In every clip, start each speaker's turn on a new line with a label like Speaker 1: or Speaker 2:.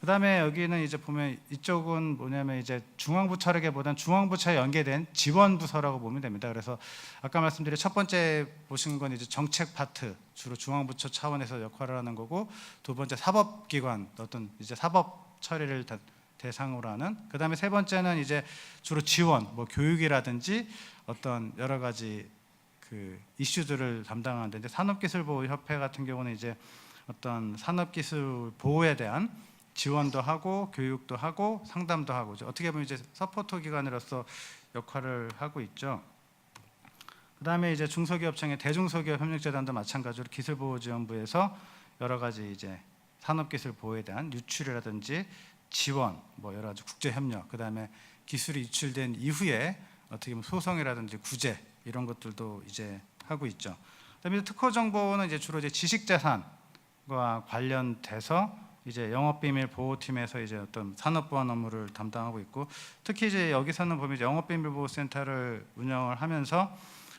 Speaker 1: 그다음에 여기는 이제 보면 이쪽은 뭐냐면 이제 중앙부처라기보다는 중앙부처에 연계된 지원부서라고 보면 됩니다. 그래서 아까 말씀드린 첫 번째 보신 건 이제 정책 파트, 주로 중앙부처 차원에서 역할을 하는 거고, 두 번째 사법기관, 어떤 이제 사법 처리를 대상으로 하는, 그다음에 세 번째는 이제 주로 지원, 뭐 교육이라든지 어떤 여러 가지 그 이슈들을 담당하는데, 산업기술보호협회 같은 경우는 이제 어떤 산업기술 보호에 대한 지원도 하고 교육도 하고 상담도 하고, 어떻게 보면 이제 서포터 기관으로서 역할을 하고 있죠. 그다음에 이제 중소기업청의 대중소기업협력재단도 마찬가지로 기술보호지원부에서 여러 가지 이제 산업기술 보호에 대한 유출이라든지 지원, 뭐 여러 가지 국제협력, 그다음에 기술이 유출된 이후에 어떻게 보면 소송이라든지 구제 이런 것들도 이제 하고 있죠. 그다음에 특허정보는 이제 주로 이제 지식자산과 관련돼서 이제 영업비밀 보호팀에서 이제 어떤 산업보안 업무를 담당하고 있고, 특히 이제 여기서는 보면 영업비밀 보호센터를 운영을 하면서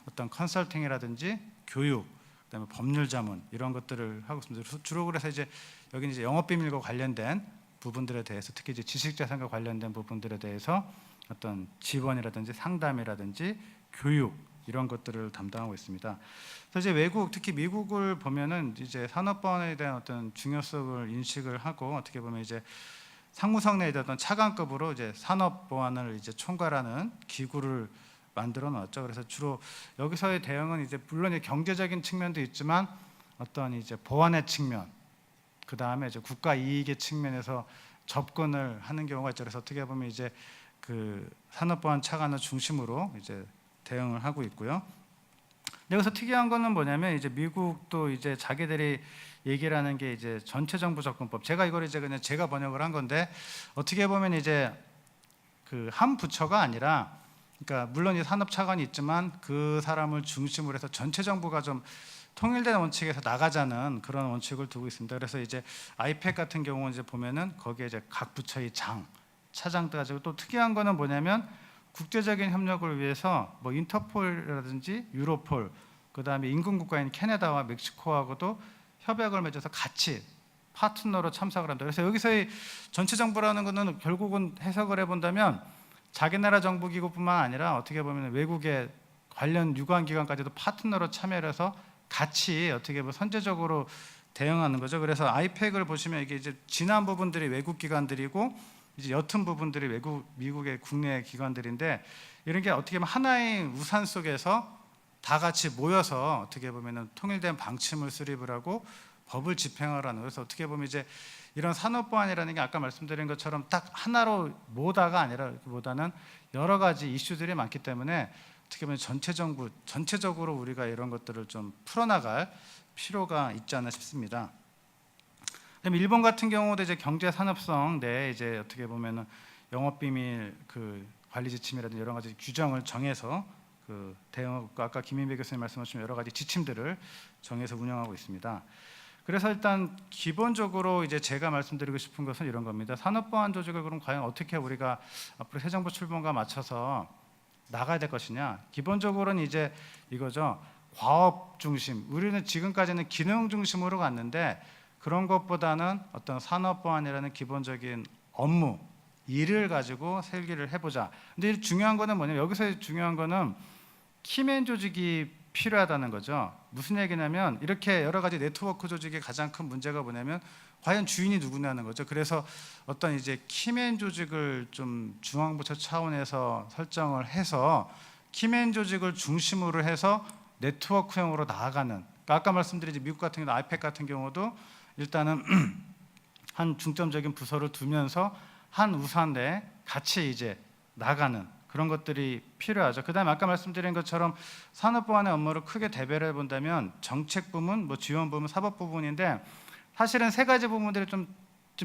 Speaker 1: 어떤 컨설팅이라든지 교육, 그다음에 법률 자문 이런 것들을 하고 있습니다. 주로 그래서 이제 여기는 이제 영업비밀과 관련된 부분들에 대해서, 특히 이제 지식자산과 관련된 부분들에 대해서 어떤 지원이라든지 상담이라든지 교육 이런 것들을 담당하고 있습니다. 그래서 이제 외국, 특히 미국을 보면은 이제 산업보안에 대한 어떤 중요성을 인식을 하고, 어떻게 보면 이제 상무성 내에 어떤 차관급으로 이제 산업보안을 이제 총괄하는 기구를 만들어 놨죠. 그래서 주로 여기서의 대응은 이제 물론 경제적인 측면도 있지만 어떤 이제 보안의 측면, 그 다음에 이제 국가 이익의 측면에서 접근을 하는 경우가 있죠. 그래서 어떻게 보면 이제 그 산업보안 차관을 중심으로 이제 대응을 하고 있고요. 여기서 특이한 거는 뭐냐면 이제 미국도 이제 자기들이 얘기를 하는 게 이제 전체정부 접근법. 제가 이걸 이제 그냥 제가 번역을 한 건데, 어떻게 보면 이제 그 한 부처가 아니라, 그러니까 물론 이 산업 차관이 있지만 그 사람을 중심으로 해서 전체 정부가 좀 통일된 원칙에서 나가자는 그런 원칙을 두고 있습니다. 그래서 이제 아이팩 같은 경우는 이제 보면은 거기에 이제 각 부처의 차장도 가지고, 또 특이한 거는 뭐냐면 국제적인 협력을 위해서 뭐 인터폴이라든지 유로폴, 그다음에 인근 국가인 캐나다와 멕시코하고도 협약을 맺어서 같이 파트너로 참석을 합니다. 그래서 여기서의 전체 정부라는 것은 결국은 해석을 해본다면 자기 나라 정부기구뿐만 아니라 어떻게 보면 외국의 관련 유관기관까지도 파트너로 참여를 해서 같이 어떻게 보면 선제적으로 대응하는 거죠. 그래서 아이팩을 보시면 이게 이제 진한 부분들이 외국 기관들이고 이제 옅은 부분들이 미국의 국내 기관들인데, 이런 게 어떻게 보면 하나의 우산 속에서 다 같이 모여서 어떻게 보면 통일된 방침을 수립을 하고 법을 집행을 하는, 그래서 어떻게 보면 이제 이런 산업보안이라는 게 아까 말씀드린 것처럼 딱 하나로 모다가 아니라보다는 여러 가지 이슈들이 많기 때문에 어떻게 보면 전체적으로 우리가 이런 것들을 좀 풀어나갈 필요가 있지 않나 싶습니다. 그다음에 일본 같은 경우도 이제 경제 산업성 내 이제 어떻게 보면은 영업비밀 그 관리 지침이라든지 여러 가지 규정을 정해서 그 대응하고, 아까 김인배 교수님 말씀하신 여러 가지 지침들을 정해서 운영하고 있습니다. 그래서 일단 기본적으로 이제 제가 말씀드리고 싶은 것은 이런 겁니다. 산업보안 조직을 그럼 과연 어떻게 우리가 앞으로 새 정부 출범과 맞춰서 나가야 될 것이냐? 기본적으로는 이제 이거죠. 과업 중심. 우리는 지금까지는 기능 중심으로 갔는데, 그런 것보다는 어떤 산업보안이라는 기본적인 업무, 일을 가지고 설계를 해보자. 근데 중요한 거는 뭐냐면, 여기서 중요한 거는 키맨 조직이 필요하다는 거죠. 무슨 얘기냐면, 이렇게 여러 가지 네트워크 조직의 가장 큰 문제가 뭐냐면 과연 주인이 누구냐는 거죠. 그래서 어떤 이제 키맨 조직을 좀 중앙부처 차원에서 설정을 해서 키맨 조직을 중심으로 해서 네트워크형으로 나아가는, 그러니까 아까 말씀드린 미국 같은 경우 아이팩 같은 경우도 일단은 한 중점적인 부서를 두면서 한 우산 내에 같이 이제 나가는 그런 것들이 필요하죠. 그다음에 아까 말씀드린 것처럼 산업보안의 업무를 크게 대별해 본다면 정책 부문, 뭐 지원 부문, 사법 부문인데, 사실은 세 가지 부문들이 좀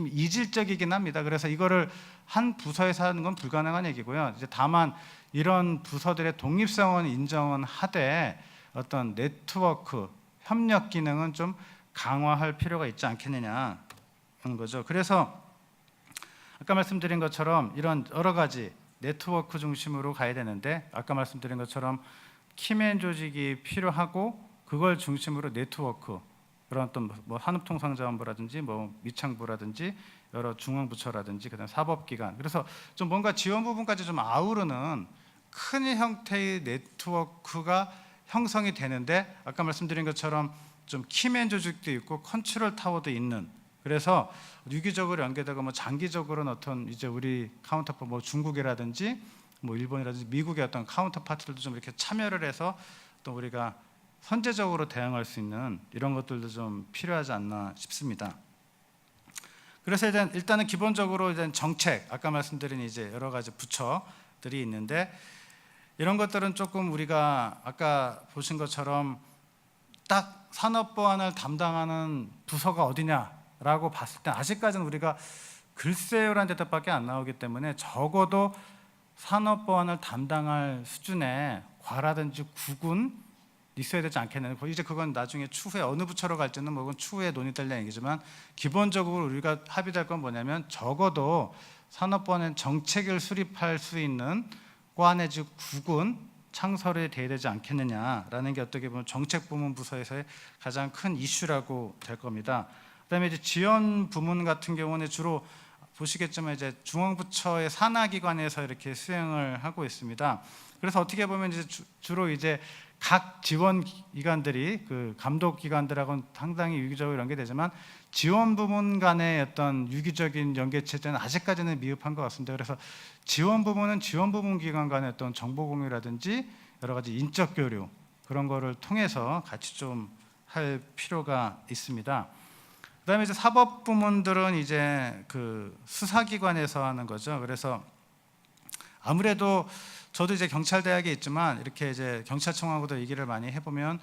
Speaker 1: 이질적이긴 합니다. 그래서 이거를 한 부서에서 하는 건 불가능한 얘기고요. 이제 다만 이런 부서들의 독립성은 인정은 하되 어떤 네트워크 협력 기능은 좀 강화할 필요가 있지 않겠느냐 하는 거죠. 그래서 아까 말씀드린 것처럼 이런 여러 가지 네트워크 중심으로 가야 되는데, 아까 말씀드린 것처럼 키맨 조직이 필요하고 그걸 중심으로 네트워크, 그런 어떤 뭐 산업통상자원부라든지 뭐 미창부라든지 여러 중앙부처라든지 그다음 사법기관, 그래서 좀 뭔가 지원 부분까지 좀 아우르는 큰 형태의 네트워크가 형성이 되는데, 아까 말씀드린 것처럼 좀 키맨 조직도 있고 컨트롤 타워도 있는, 그래서 유기적으로 연계되고 뭐 장기적으로는 어떤 이제 우리 카운터파 뭐 중국이라든지 뭐 일본이라든지 미국의 어떤 카운터파트들도 좀 이렇게 참여를 해서 또 우리가 선제적으로 대응할 수 있는 이런 것들도 좀 필요하지 않나 싶습니다. 그래서 일단은 기본적으로 정책, 아까 말씀드린 이제 여러 가지 부처들이 있는데, 이런 것들은 조금 우리가 아까 보신 것처럼 딱 산업 보안을 담당하는 부서가 어디냐라고 봤을 때 아직까지는 우리가 글쎄요라는 대답밖에 안 나오기 때문에, 적어도 산업 보안을 담당할 수준의 과라든지 국은 있어야 되지 않겠느냐. 이제 그건 나중에 추후에 어느 부처로 갈지는 뭐 추후에 논의될 얘기지만, 기본적으로 우리가 합의될 건 뭐냐면 적어도 산업보안의 정책을 수립할 수 있는 과 내지 국은 창설이 돼야 되지 않겠느냐라는 게 어떻게 보면 정책 부문 부서에서의 가장 큰 이슈라고 될 겁니다. 그다음에 이제 지원 부문 같은 경우는 주로 보시겠지만 이제 중앙부처의 산하기관에서 이렇게 수행을 하고 있습니다. 그래서 어떻게 보면 이제 주로 이제 각 지원 기관들이 그 감독 기관들하고는 상당히 유기적으로 연계되지만, 지원 부문 간의 어떤 유기적인 연계 체제는 아직까지는 미흡한 것 같습니다. 그래서 지원 부문은 지원 부문 기관 간의 어떤 정보 공유라든지 여러 가지 인적 교류, 그런 거를 통해서 같이 좀 할 필요가 있습니다. 그다음에 이제 사법 부문들은 이제 그 수사기관에서 하는 거죠. 그래서 아무래도 저도 이제 경찰대학에 있지만 이렇게 이제 경찰청하고도 얘기를 많이 해보면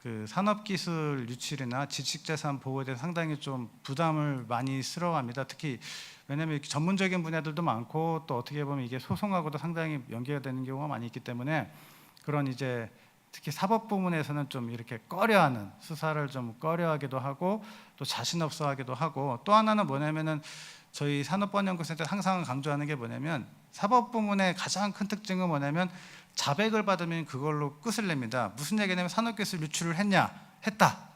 Speaker 1: 그 산업기술 유출이나 지식재산 보호에 대해 상당히 좀 부담을 많이 스러워합니다. 특히 왜냐하면 전문적인 분야들도 많고 또 어떻게 보면 이게 소송하고도 상당히 연계가 되는 경우가 많이 있기 때문에, 그런 이제 특히 사법 부문에서는 좀 이렇게 꺼려하는, 수사를 좀 꺼려하기도 하고 또 자신 없어하기도 하고, 또 하나는 뭐냐면은 저희 산업보안연구센터 항상 강조하는 게 뭐냐면, 사법 부문의 가장 큰 특징은 뭐냐면 자백을 받으면 그걸로 끝을 냅니다. 무슨 얘기냐면 산업기술 유출을 했다.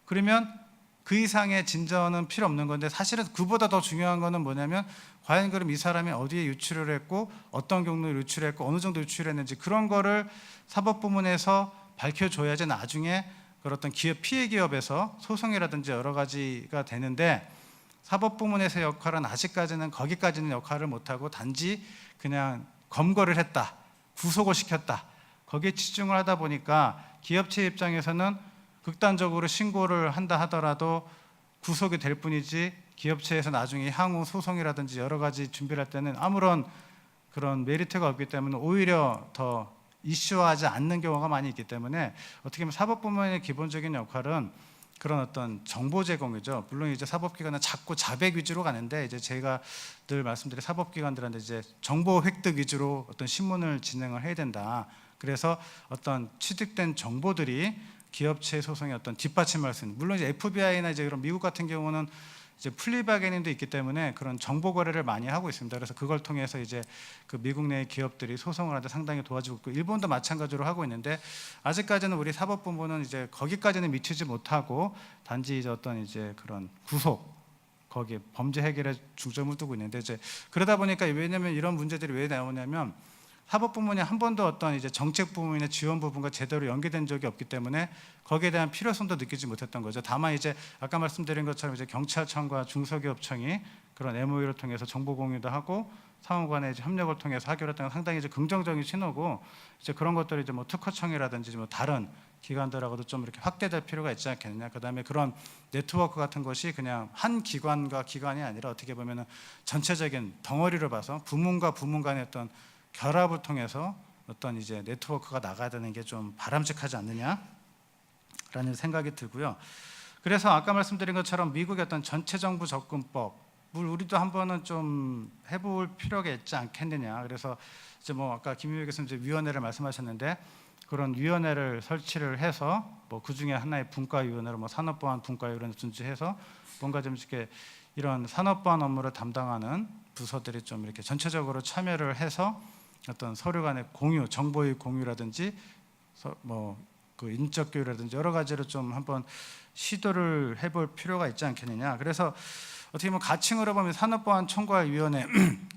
Speaker 1: 그러면 그 이상의 진전은 필요 없는 건데, 사실은 그보다 더 중요한 거는 뭐냐면 과연 그럼 이 사람이 어디에 유출을 했고 어떤 경로로 유출했고 어느 정도 유출했는지, 그런 거를 사법 부문에서 밝혀줘야지 나중에 그런 어떤 기업 피해 기업에서 소송이라든지 여러 가지가 되는데, 사법 부문에서의 역할은 아직까지는 거기까지는 역할을 못하고 단지 그냥 검거를 했다, 구속을 시켰다, 거기에 치중을 하다 보니까 기업체 입장에서는 극단적으로 신고를 한다 하더라도 구속이 될 뿐이지, 기업체에서 나중에 향후 소송이라든지 여러 가지 준비를 할 때는 아무런 그런 메리트가 없기 때문에 오히려 더 이슈화하지 않는 경우가 많이 있기 때문에, 어떻게 보면 사법부문의 기본적인 역할은 그런 어떤 정보 제공이죠. 물론 이제 사법기관은 자꾸 자백 위주로 가는데, 이제 제가 늘 말씀드린 사법기관들한테 이제 정보 획득 위주로 어떤 신문을 진행을 해야 된다. 그래서 어떤 취득된 정보들이 기업체 소송에 어떤 뒷받침할 수 있는, 물론 이제 FBI나 이제 그런 미국 같은 경우는 이제 플리바게닝도 있기 때문에 그런 정보 거래를 많이 하고 있습니다. 그래서 그걸 통해서 이제 그 미국 내 기업들이 소송을 하는데 상당히 도와주고 있고, 일본도 마찬가지로 하고 있는데, 아직까지는 우리 사법부문은 이제 거기까지는 미치지 못하고 단지 이제 어떤 이제 그런 구속, 거기에 범죄 해결에 중점을 두고 있는데, 이제 그러다 보니까, 왜냐하면 이런 문제들이 왜 나오냐면 사법부문이 한 번도 어떤 이제 정책 부문이나 지원 부분과 제대로 연계된 적이 없기 때문에 거기에 대한 필요성도 느끼지 못했던 거죠. 다만 이제 아까 말씀드린 것처럼 이제 경찰청과 중소기업청이 그런 MOU를 통해서 정보 공유도 하고 상호 간의 이제 협력을 통해서 하기로 했던 건 상당히 이제 긍정적인 신호고, 이제 그런 것들이 이제 뭐 특허청이라든지 뭐 다른 기관들하고도 좀 이렇게 확대될 필요가 있지 않겠느냐. 그다음에 그런 네트워크 같은 것이 그냥 한 기관과 기관이 아니라 어떻게 보면은 전체적인 덩어리를 봐서 부문과 부문 간의 어떤 결합을 통해서 어떤 이제 네트워크가 나가야 되는 게 좀 바람직하지 않느냐라는 생각이 들고요. 그래서 아까 말씀드린 것처럼 미국의 어떤 전체 정부 접근법을 우리도 한번은 좀 해볼 필요가 있지 않겠느냐. 그래서 이제 뭐 아까 김유희 교수님 이제 위원회를 말씀하셨는데, 그런 위원회를 설치를 해서 뭐 그 중에 하나의 분과위원회로 뭐 산업보안 분과위원회를 존재해서 뭔가 좀 이렇게 이런 산업보안 업무를 담당하는 부서들이 좀 이렇게 전체적으로 참여를 해서 어떤 서류 간의 공유, 정보의 공유라든지 뭐 그 인적 교육이라든지 여러 가지로 좀 한번 시도를 해볼 필요가 있지 않겠느냐. 그래서 어떻게 보면 가칭으로 보면 산업보안총괄위원회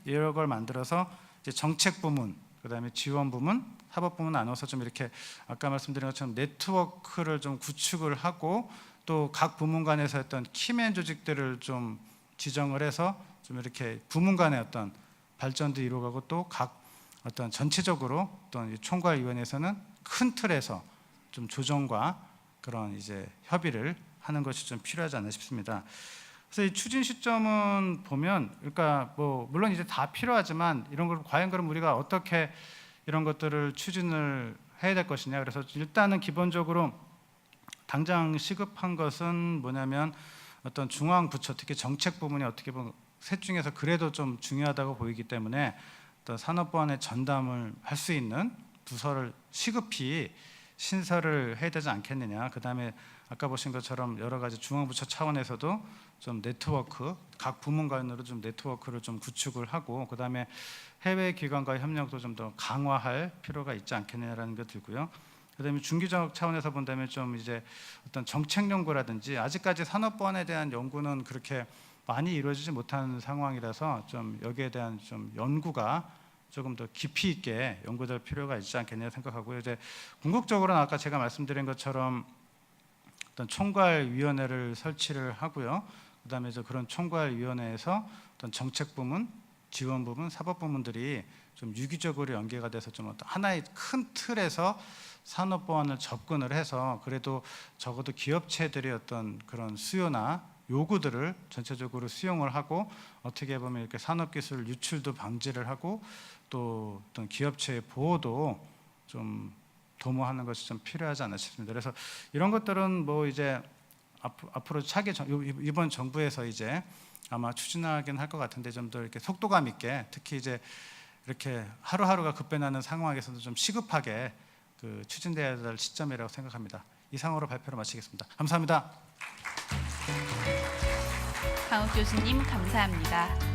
Speaker 1: 이런 걸 만들어서 이제 정책 부문, 그다음에 지원 부문, 사법 부문 나눠서 좀 이렇게 아까 말씀드린 것처럼 네트워크를 좀 구축을 하고 또 각 부문 간에서 어떤 키맨 조직들을 좀 지정을 해서 좀 이렇게 부문 간의 어떤 발전도 이루어가고 또 각 어떤 전체적으로 어떤 총괄위원회에서는 큰 틀에서 좀 조정과 그런 이제 협의를 하는 것이 좀 필요하지 않나 싶습니다. 그래서 이 추진 시점은 보면, 그러니까 뭐 물론 이제 다 필요하지만 이런 걸 과연 그럼 우리가 어떻게 이런 것들을 추진을 해야 될 것이냐. 그래서 일단은 기본적으로 당장 시급한 것은 뭐냐면 어떤 중앙 부처, 특히 정책 부문이 어떻게 보면 셋 중에서 그래도 좀 중요하다고 보이기 때문에 어떤 산업보안의 전담을 할 수 있는 부서를 시급히 신설을 해야 되지 않겠느냐. 그 다음에 아까 보신 것처럼 여러 가지 중앙부처 차원에서도 좀 네트워크, 각 부문 간으로 좀 네트워크를 좀 구축을 하고, 그 다음에 해외 기관과의 협력도 좀 더 강화할 필요가 있지 않겠느냐라는 게 들고요. 그 다음에 중기적 차원에서 본다면 좀 이제 어떤 정책 연구라든지 아직까지 산업보안에 대한 연구는 그렇게 많이 이루어지지 못한 상황이라서 좀 여기에 대한 좀 연구가 조금 더 깊이 있게 연구될 필요가 있지 않겠냐 생각하고요. 이제 궁극적으로는 아까 제가 말씀드린 것처럼 어떤 총괄위원회를 설치를 하고요. 그다음에 이제 그런 총괄위원회에서 어떤 정책 부문, 지원 부문, 사법 부문들이 좀 유기적으로 연계가 돼서 좀 어떤 하나의 큰 틀에서 산업보안을 접근을 해서 그래도 적어도 기업체들의 어떤 그런 수요나 요구들을 전체적으로 수용을 하고 어떻게 보면 이렇게 산업기술 유출도 방지를 하고 또 어떤 기업체의 보호도 좀 도모하는 것이 좀 필요하지 않나 싶습니다. 그래서 이런 것들은 뭐 이제 앞으로 차기 이번 정부에서 이제 아마 추진하긴 할 것 같은데 좀 더 이렇게 속도감 있게, 특히 이제 이렇게 하루하루가 급변하는 상황에서도 좀 시급하게 그 추진돼야 될 시점이라고 생각합니다. 이상으로 발표를 마치겠습니다. 감사합니다.
Speaker 2: 강욱 교수님 감사합니다.